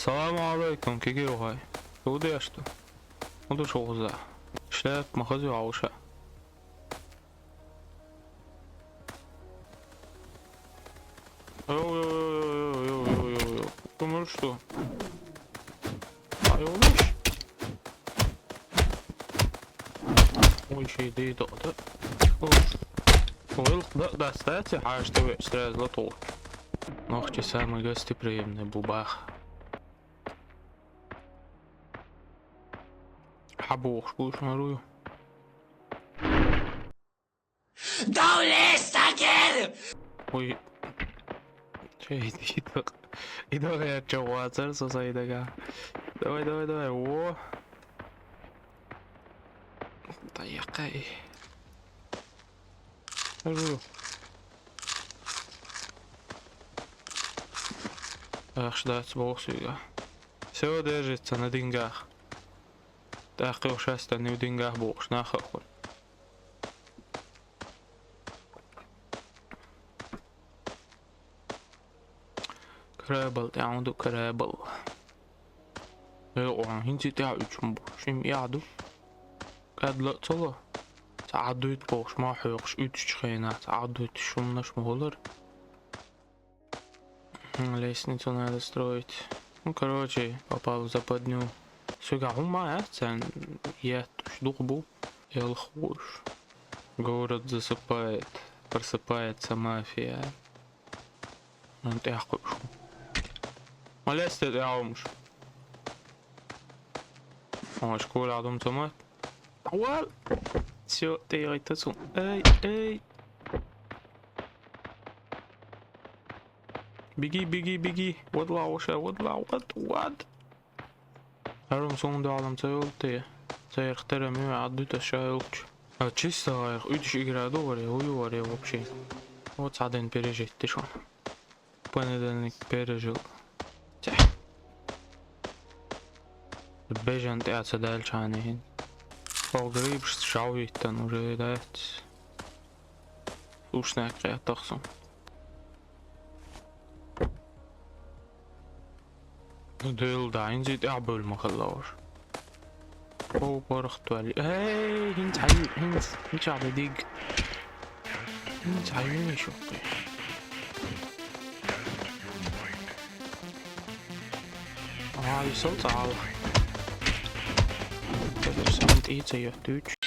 السلام عليكم كيكي وهاي ودي اشتو ودو شغزة شلاك مخزي وعوشة يو думаю что лишь ой شي ده да кстати что сразу злато ногти самый гостеприимный бубах حبوخ شكوش نرويو ой иду я чувацер сосайдага давай о да якай ах ждать бог сюда все держится на деньгах تحقيق شاستا نيو دينجاه بوش ناخذ كرابل تعودو كرابل يوه هنتي تاع üçüm boş şimdi yağdı kadla çala تعديت boş ما حيقش 3 çıkayına تعديت şunlaş mı olur лестницу надо строить ну короче попал в западню Сюда ума, я жду, я лохуш. Город засыпает, просыпается мафия. Ты ахуешь. Малясь ты аумш. Ой, школа адом томат. Ауал. Все, ты иритацию. Эй. Беги. Вот лауша, вот. Daarom sonunda alamca yolda заехтерами عدت الشايوش чисто 3 игра долларов уйваре вообще вот один пережить ты что понедельник пережил бежан ты отсюда чайный погреб шауит там уже дать ушная креатахсу Deel daarin zit ja bölme خلاص. برخت علي. هاي هنت على ديج. هنت عيوني شوقي. هاي صوت على. كذا سمت إيه زي الدوج.